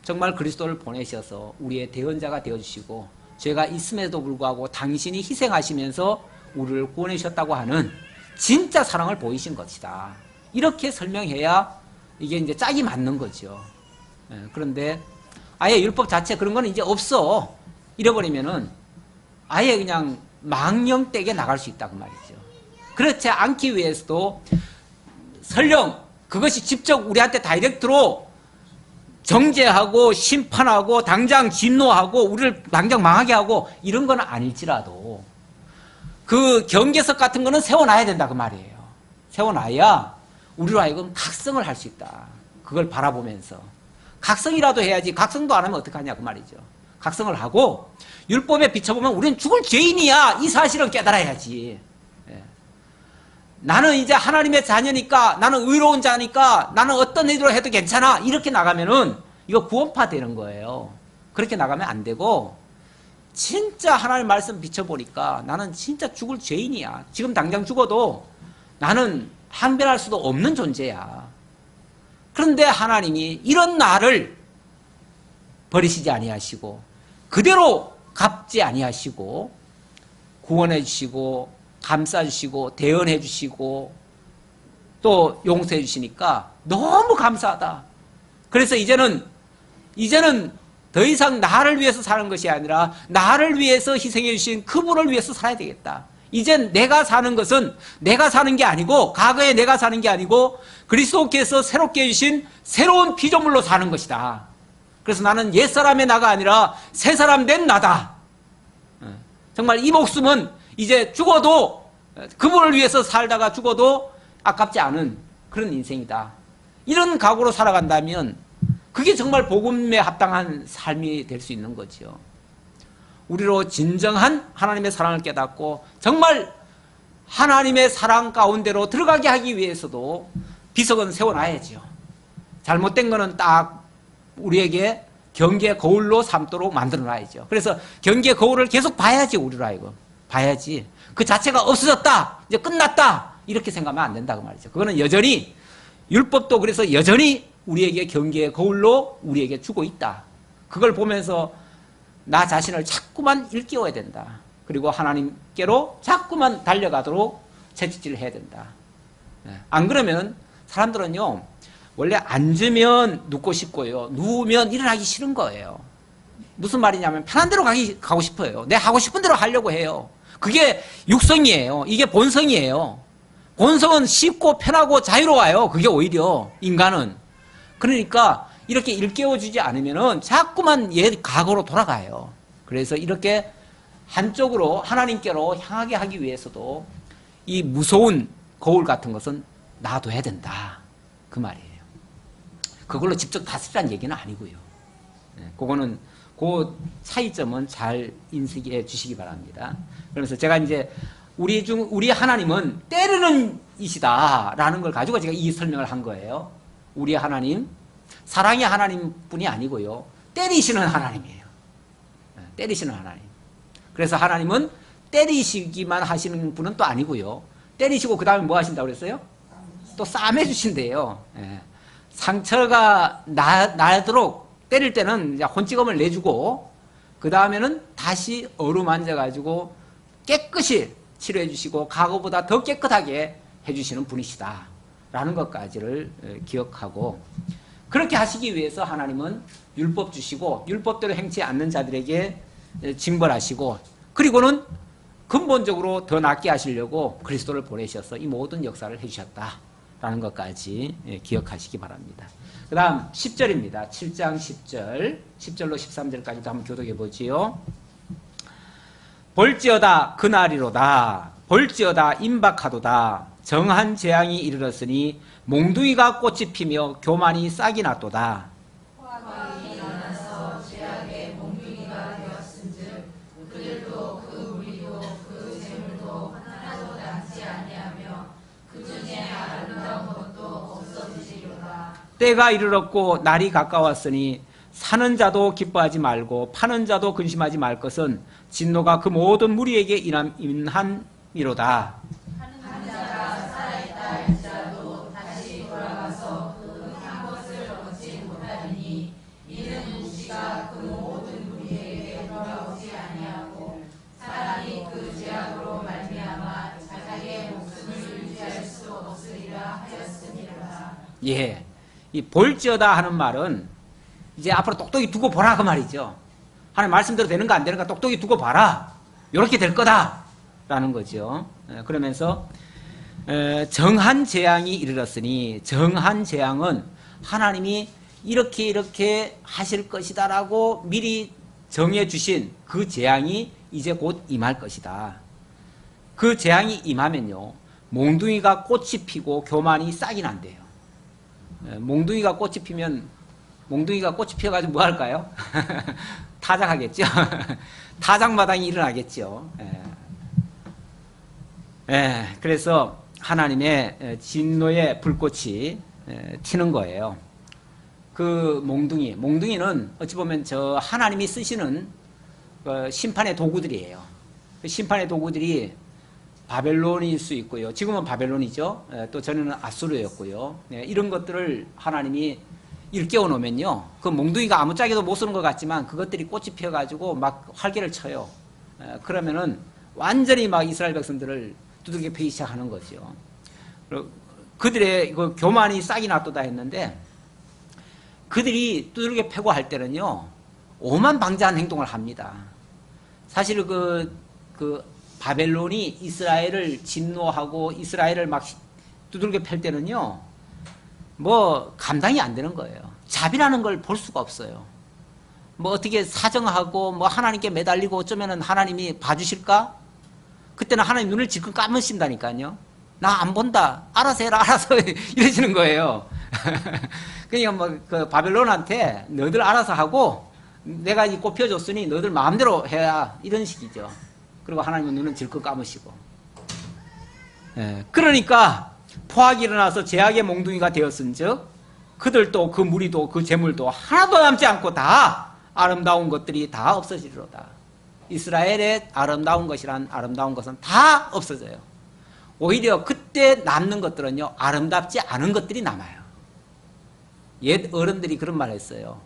정말 그리스도를 보내셔서 우리의 대언자가 되어주시고, 죄가 있음에도 불구하고 당신이 희생하시면서 우리를 구원하셨다고 하는 진짜 사랑을 보이신 것이다. 이렇게 설명해야 이게 이제 짝이 맞는 거죠. 그런데 아예 율법 자체 그런 거는 이제 없어. 잃어버리면은 아예 그냥 망령되게 나갈 수 있다, 그 말이죠. 그렇지 않기 위해서도 설령 그것이 직접 우리한테 다이렉트로 정죄하고 심판하고 당장 진노하고 우리를 당장 망하게 하고 이런 건 아닐지라도 그 경계석 같은 거는 세워놔야 된다, 그 말이에요. 세워놔야 우리로 하여금 각성을 할 수 있다. 그걸 바라보면서 각성이라도 해야지. 각성도 안 하면 어떡하냐, 그 말이죠. 각성을 하고 율법에 비춰보면 우리는 죽을 죄인이야, 이 사실은 깨달아야지. 나는 이제 하나님의 자녀니까, 나는 의로운 자니까, 나는 어떤 일로 해도 괜찮아, 이렇게 나가면은 이거 구원파 되는 거예요. 그렇게 나가면 안 되고 진짜 하나님 말씀 비춰보니까 나는 진짜 죽을 죄인이야. 지금 당장 죽어도 나는 항변할 수도 없는 존재야. 그런데 하나님이 이런 나를 버리시지 아니하시고 그대로 갚지 아니하시고 구원해 주시고 감싸 주시고 대언해 주시고 또 용서해 주시니까 너무 감사하다. 그래서 이제는 더 이상 나를 위해서 사는 것이 아니라 나를 위해서 희생해 주신 그분을 위해서 살아야 되겠다. 이젠 내가 사는 것은 내가 사는 게 아니고 과거에 내가 사는 게 아니고 그리스도께서 새롭게 해주신 새로운 피조물로 사는 것이다. 그래서 나는 옛사람의 나가 아니라 새사람 된 나다. 정말 이 목숨은 이제 죽어도 그분을 위해서 살다가 죽어도 아깝지 않은 그런 인생이다. 이런 각오로 살아간다면 그게 정말 복음에 합당한 삶이 될 수 있는 거죠. 우리로 진정한 하나님의 사랑을 깨닫고 정말 하나님의 사랑 가운데로 들어가게 하기 위해서도 비석은 세워놔야죠. 잘못된 거는 딱 우리에게 경계의 거울로 삼도록 만들어놔야죠. 그래서 경계의 거울을 계속 봐야지, 우리로 하여금. 봐야지. 그 자체가 없어졌다, 이제 끝났다, 이렇게 생각하면 안 된다고 말이죠. 그거는 여전히 율법도 그래서 여전히 우리에게 경계의 거울로 우리에게 주고 있다. 그걸 보면서 나 자신을 자꾸만 일깨워야 된다. 그리고 하나님께로 자꾸만 달려가도록 채찍질을 해야 된다. 안 그러면 사람들은요, 원래 앉으면 눕고 싶고요, 누우면 일어나기 싫은 거예요. 무슨 말이냐면 편한 대로 가고 싶어요. 내 하고 싶은 대로 하려고 해요. 그게 육성이에요. 이게 본성이에요. 본성은 쉽고 편하고 자유로워요. 그게 오히려 인간은. 그러니까 이렇게 일깨워주지 않으면은 자꾸만 옛 과거로 돌아가요. 그래서 이렇게 한쪽으로 하나님께로 향하게 하기 위해서도 이 무서운 거울 같은 것은 놔둬야 된다. 그 말이에요. 그걸로 직접 다스리라는 얘기는 아니고요. 그거는 그 차이점은 잘 인식해 주시기 바랍니다. 그러면서 제가 이제 우리 하나님은 때르는 이시다라는 걸 가지고 제가 이 설명을 한 거예요. 우리 하나님, 사랑의 하나님뿐이 아니고요, 때리시는 하나님이에요. 때리시는 하나님. 그래서 하나님은 때리시기만 하시는 분은 또 아니고요, 때리시고 그 다음에 뭐 하신다고 그랬어요? 또 싸매 주신대요. 상처가 나도록 때릴 때는 혼찌검을 내주고 그 다음에는 다시 어루만져 가지고 깨끗이 치료해 주시고 과거보다 더 깨끗하게 해주시는 분이시다 라는 것까지를 기억하고, 그렇게 하시기 위해서 하나님은 율법 주시고 율법대로 행치 않는 자들에게 징벌하시고, 그리고는 근본적으로 더 낫게 하시려고 그리스도를 보내셔서 이 모든 역사를 해주셨다라는 것까지 기억하시기 바랍니다. 그 다음 10절입니다. 7장 10절, 10절로 13절까지도 한번 교독해 보지요. 볼지어다 그날이로다. 볼지어다 임박하도다. 정한 재앙이 이르렀으니 몽둥이가 꽃이 피며 교만이 싹이 났도다. 화가 일어나서 죄악의 몽둥이가 되었은즉 그들도 그 무리도 그 재물도 하나도 남지 아니하며 그 중에 아름다운 것도 없어지리로다. 때가 이르렀고 날이 가까웠으니 사는 자도 기뻐하지 말고 파는 자도 근심하지 말 것은 진노가 그 모든 무리에게 임함이로다. 한 자가 살아있다 할지라도 다시 돌아가서 그 한 것을 얻지 못하리니 이는 무시가 그 모든 무리에게 돌아오지 아니하고 사람이 그 죄악으로 말미암아 자기의 목숨을 유지할 수 없으리라 하였으니라. 예, 이 볼지어다 하는 말은 이제 앞으로 똑똑히 두고 보라 그 말이죠. 하나님 말씀대로 되는가 안 되는가 똑똑히 두고 봐라. 이렇게 될 거다라는 거죠. 그러면서 정한 재앙이 이르렀으니, 정한 재앙은 하나님이 이렇게 하실 것이다라고 미리 정해 주신 그 재앙이 이제 곧 임할 것이다. 그 재앙이 임하면요, 몽둥이가 꽃이 피고 교만이 싹이 난대요. 몽둥이가 꽃이 피어가지고 뭐 할까요? 타작하겠죠. 타작마당이 일어나겠죠. 그래서 하나님의 진노의 불꽃이 튀는 거예요. 그 몽둥이는 어찌 보면 저 하나님이 쓰시는 심판의 도구들이에요. 그 심판의 도구들이 바벨론일 수 있고요. 지금은 바벨론이죠. 또 전에는 아수르였고요. 이런 것들을 하나님이 일깨워 놓으면요. 그 몽둥이가 아무짝에도 못 쓰는 것 같지만 그것들이 꽃이 피어가지고 막 활개를 쳐요. 그러면은 완전히 막 이스라엘 백성들을 두들겨 패기 시작하는 거죠. 그들의 그 교만이 싹이 났도다 했는데 그들이 두들겨 패고 할 때는요. 오만방자한 행동을 합니다. 사실 그 바벨론이 이스라엘을 진노하고 이스라엘을 막 두들겨 팰 때는요. 뭐 감당이 안 되는 거예요. 자비라는 걸 볼 수가 없어요. 뭐 어떻게 사정하고 뭐 하나님께 매달리고 어쩌면은 하나님이 봐주실까? 그때는 하나님 눈을 질끈 감으신다니까요. 나 안 본다. 알아서 해라. 알아서 이러시는 거예요. 그러니까 뭐 그 바벨론한테 너희들 알아서 하고 내가 이 꽃 피워줬으니 너희들 마음대로 해야 이런 식이죠. 그리고 하나님은 눈은 질끈 감으시고. 그러니까 포악이 일어나서 제약의 몽둥이가 되었은즉 그들도 그 무리도 그 재물도 하나도 남지 않고 다 아름다운 것들이 다 없어지리로다. 이스라엘의 아름다운 것이란 아름다운 것은 다 없어져요. 오히려 그때 남는 것들은요 아름답지 않은 것들이 남아요. 옛 어른들이 그런 말 했어요.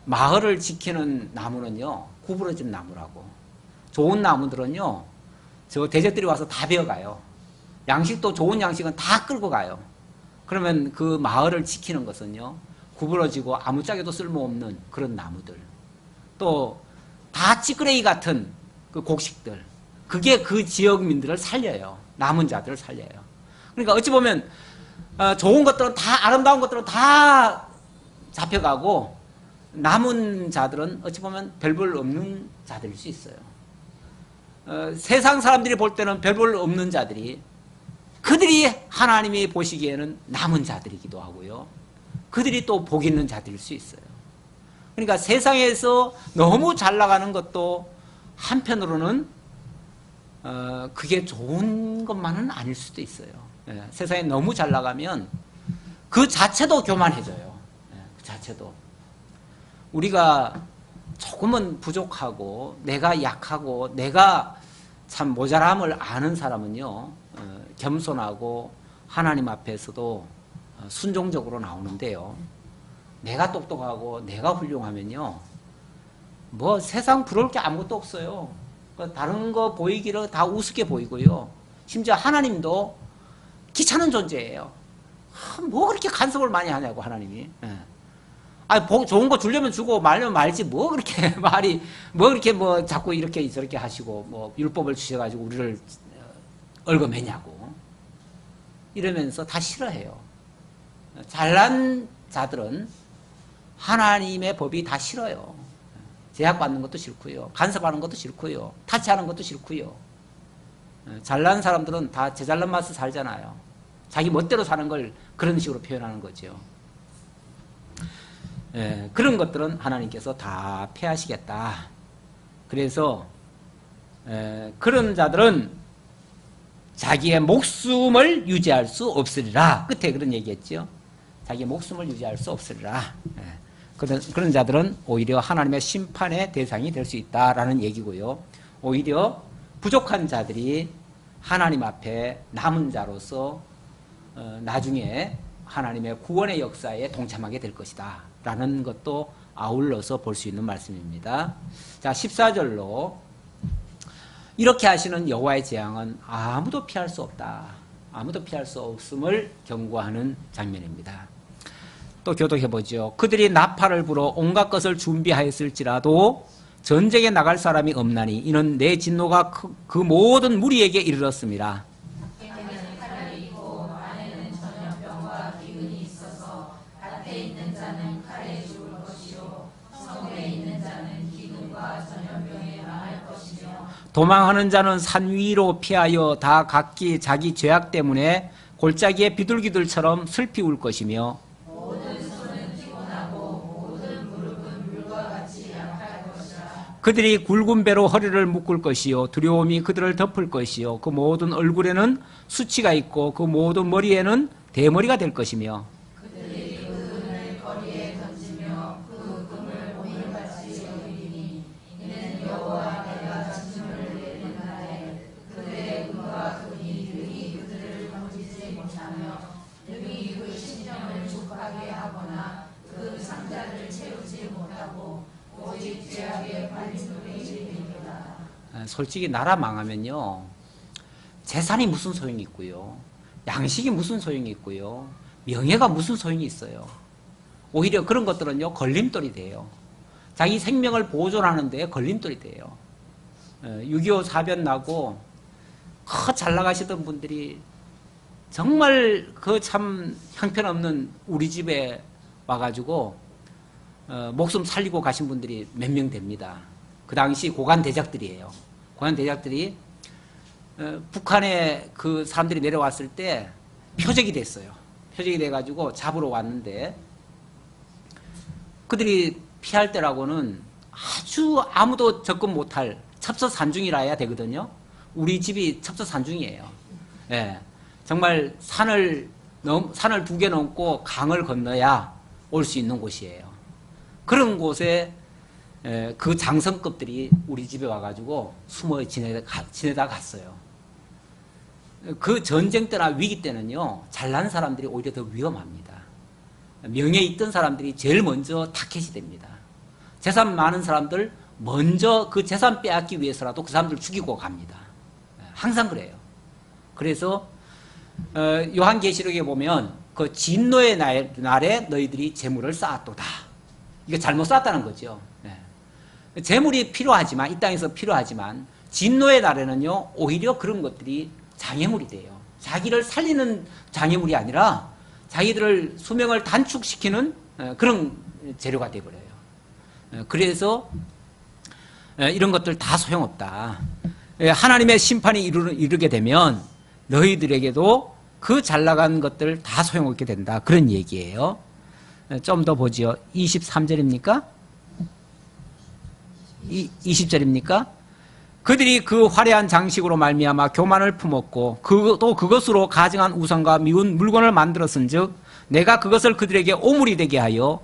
마을을 지키는 나무는요 구부러진 나무라고. 좋은 나무들은요 저 대적들이 와서 다 베어가요. 양식도 좋은 양식은 다 끌고 가요. 그러면 그 마을을 지키는 것은요 구부러지고 아무짝에도 쓸모없는 그런 나무들, 또 다 찌끄레기 같은 그 곡식들, 그게 그 지역민들을 살려요. 남은 자들을 살려요. 그러니까 어찌 보면 좋은 것들은 다, 아름다운 것들은 다 잡혀가고 남은 자들은 어찌 보면 별 볼 없는 자들일 수 있어요. 세상 사람들이 볼 때는 별 볼 없는 자들이, 그들이 하나님이 보시기에는 남은 자들이기도 하고요. 그들이 또 복 있는 자들일 수 있어요. 그러니까 세상에서 너무 잘 나가는 것도 한편으로는 그게 좋은 것만은 아닐 수도 있어요. 세상에 너무 잘 나가면 그 자체도 교만해져요. 그 자체도. 우리가 조금은 부족하고 내가 약하고 내가 참 모자람을 아는 사람은요 겸손하고 하나님 앞에서도 순종적으로 나오는데요, 내가 똑똑하고 내가 훌륭하면요 뭐 세상 부러울 게 아무것도 없어요. 다른 거 보이기를 다 우습게 보이고요, 심지어 하나님도 귀찮은 존재예요. 뭐 그렇게 간섭을 많이 하냐고 하나님이. 좋은 거 주려면 주고 말려면 말지 뭐 그렇게 말이 뭐 그렇게 뭐 자꾸 이렇게 저렇게 하시고 뭐 율법을 주셔가지고 우리를 얽어매냐고 이러면서 다 싫어해요. 잘난 자들은 하나님의 법이 다 싫어요. 제약받는 것도 싫고요, 간섭하는 것도 싫고요, 타치하는 것도 싫고요. 잘난 사람들은 다 제 잘난 맛을 살잖아요. 자기 멋대로 사는 걸 그런 식으로 표현하는 거죠. 그런 것들은 하나님께서 다 폐하시겠다. 그래서 그런 자들은 자기의 목숨을 유지할 수 없으리라. 끝에 그런 얘기했죠. 자기의 목숨을 유지할 수 없으리라. 그런 자들은 오히려 하나님의 심판의 대상이 될 수 있다라는 얘기고요. 오히려 부족한 자들이 하나님 앞에 남은 자로서 나중에 하나님의 구원의 역사에 동참하게 될 것이다 라는 것도 아울러서 볼 수 있는 말씀입니다. 자, 14절로 이렇게 하시는 여호와의 재앙은 아무도 피할 수 없다, 아무도 피할 수 없음을 경고하는 장면입니다. 또 교독해보죠. 그들이 나팔을 불어 온갖 것을 준비하였을지라도 전쟁에 나갈 사람이 없나니 이는 내 진노가 그 모든 무리에게 이르렀습니다. 도망하는 자는 산 위로 피하여 다 각기 자기 죄악 때문에 골짜기에 비둘기들처럼 슬피 울 것이며 모든 손은 피곤하고 모든 무릎은 물과 같이 약할 것이라. 그들이 굵은 배로 허리를 묶을 것이요 두려움이 그들을 덮을 것이요 그 모든 얼굴에는 수치가 있고 그 모든 머리에는 대머리가 될 것이며 그들이 그 눈을 거리에 솔직히 나라 망하면요, 재산이 무슨 소용이 있고요, 양식이 무슨 소용이 있고요, 명예가 무슨 소용이 있어요. 오히려 그런 것들은요, 걸림돌이 돼요. 자기 생명을 보존하는 데 걸림돌이 돼요. 6.25 사변 나고 잘 나가시던 분들이 정말 그 참 형편없는 우리 집에 와가지고 목숨 살리고 가신 분들이 몇 명 됩니다. 그 당시 고관 대작들이에요. 고관 대작들이 북한에 그 사람들이 내려왔을 때 표적이 됐어요. 표적이 돼가지고 잡으러 왔는데 그들이 피할 때라고는 아주 아무도 접근 못할 첩서산중이라 해야 되거든요. 우리 집이 첩서산중이에요. 예, 정말 산을 2개 넘고 강을 건너야 올 수 있는 곳이에요. 그런 곳에 그 장성급들이 우리 집에 와가지고 숨어 지내다 갔어요. 그 전쟁 때나 위기 때는요, 잘난 사람들이 오히려 더 위험합니다. 명예 있던 사람들이 제일 먼저 타켓이 됩니다. 재산 많은 사람들 먼저 그 재산 빼앗기 위해서라도 그 사람들 죽이고 갑니다. 항상 그래요. 그래서 요한계시록에 보면 그 진노의 날에 너희들이 재물을 쌓았도다. 이거 잘못 쌓았다는 거죠. 재물이 필요하지만, 이 땅에서 필요하지만 진노의 날에는요, 오히려 그런 것들이 장애물이 돼요. 자기를 살리는 장애물이 아니라 자기들을 수명을 단축시키는 그런 재료가 되어버려요. 그래서 이런 것들 다 소용없다. 하나님의 심판이 이르게 되면 너희들에게도 그 잘나간 것들 다 소용없게 된다. 그런 얘기예요. 좀 더 보지요. 23절입니까? 20절입니까? 그들이 그 화려한 장식으로 말미암아 교만을 품었고 또 그것으로 가증한 우상과 미운 물건을 만들었은즉 내가 그것을 그들에게 오물이 되게 하여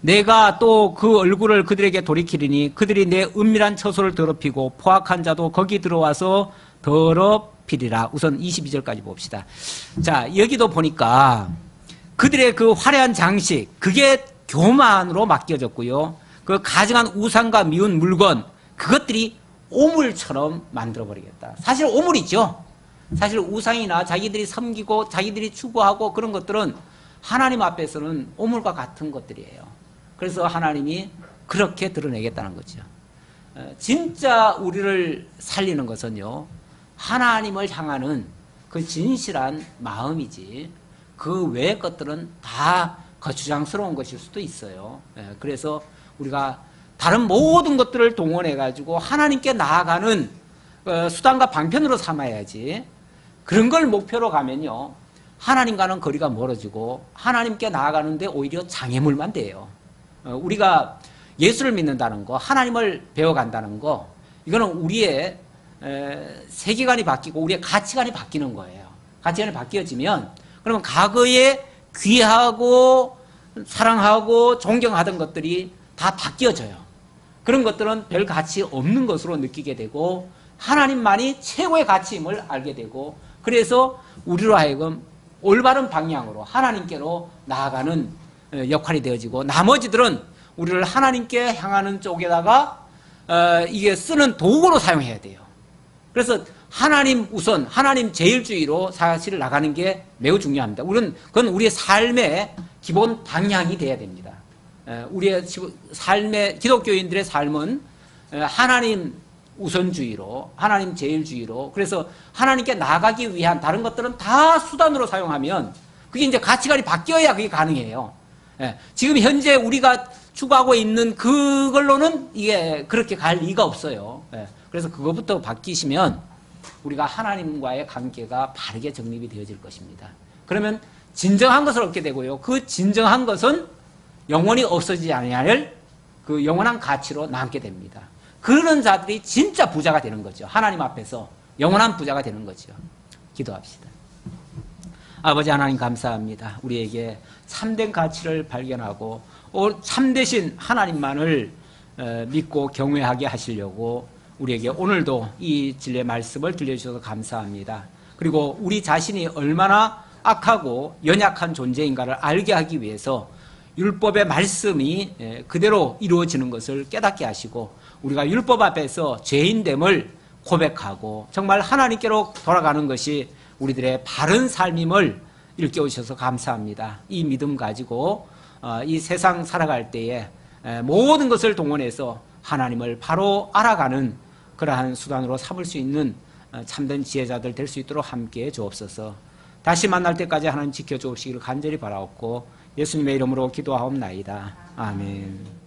내가 또 그 얼굴을 그들에게 돌이키리니 그들이 내 은밀한 처소를 더럽히고 포악한 자도 거기 들어와서 더럽히리라. 우선 22절까지 봅시다. 자, 여기도 보니까 그들의 그 화려한 장식, 그게 교만으로 맡겨졌고요. 그 가증한 우상과 미운 물건, 그것들이 오물처럼 만들어버리겠다. 사실 오물이죠. 사실 우상이나 자기들이 섬기고 자기들이 추구하고 그런 것들은 하나님 앞에서는 오물과 같은 것들이에요. 그래서 하나님이 그렇게 드러내겠다는 거죠. 진짜 우리를 살리는 것은요, 하나님을 향하는 그 진실한 마음이지 그 외의 것들은 다 거추장스러운 것일 수도 있어요. 그래서 우리가 다른 모든 것들을 동원해 가지고 하나님께 나아가는 수단과 방편으로 삼아야지, 그런 걸 목표로 가면요, 하나님과는 거리가 멀어지고 하나님께 나아가는데 오히려 장애물만 돼요. 우리가 예수를 믿는다는 거, 하나님을 배워간다는 거, 이거는 우리의 세계관이 바뀌고 우리의 가치관이 바뀌는 거예요. 가치관이 바뀌어지면 그러면 과거에 귀하고 사랑하고 존경하던 것들이 다 바뀌어져요. 그런 것들은 별 가치 없는 것으로 느끼게 되고 하나님만이 최고의 가치임을 알게 되고, 그래서 우리로 하여금 올바른 방향으로 하나님께로 나아가는 역할이 되어지고, 나머지들은 우리를 하나님께 향하는 쪽에다가 이게 쓰는 도구로 사용해야 돼요. 그래서 하나님 우선, 하나님 제일주의로 사실 나가는 게 매우 중요합니다. 그건 우리의 삶의 기본 방향이 돼야 됩니다. 우리의 삶의, 기독교인들의 삶은 하나님 우선주의로, 하나님 제일주의로, 그래서 하나님께 나가기 위한 다른 것들은 다 수단으로 사용하면 그게 이제 가치관이 바뀌어야 그게 가능해요. 지금 현재 우리가 추구하고 있는 그걸로는 이게 그렇게 갈 리가 없어요. 그래서 그거부터 바뀌시면 우리가 하나님과의 관계가 바르게 정립이 되어질 것입니다. 그러면 진정한 것을 얻게 되고요. 그 진정한 것은 영원히 없어지지 아니할 그 영원한 가치로 남게 됩니다. 그런 자들이 진짜 부자가 되는 거죠. 하나님 앞에서 영원한 부자가 되는 거죠. 기도합시다. 아버지 하나님 감사합니다. 우리에게 참된 가치를 발견하고 참되신 하나님만을 믿고 경외하게 하시려고 우리에게 오늘도 이 진리의 말씀을 들려주셔서 감사합니다. 그리고 우리 자신이 얼마나 악하고 연약한 존재인가를 알게 하기 위해서 율법의 말씀이 그대로 이루어지는 것을 깨닫게 하시고 우리가 율법 앞에서 죄인됨을 고백하고 정말 하나님께로 돌아가는 것이 우리들의 바른 삶임을 일깨우셔서 감사합니다. 이 믿음 가지고 이 세상 살아갈 때에 모든 것을 동원해서 하나님을 바로 알아가는 그러한 수단으로 삼을 수 있는 참된 지혜자들 될 수 있도록 함께해 주옵소서. 다시 만날 때까지 하나님 지켜주옵시기를 간절히 바라옵고 예수님의 이름으로 기도하옵나이다. 아멘.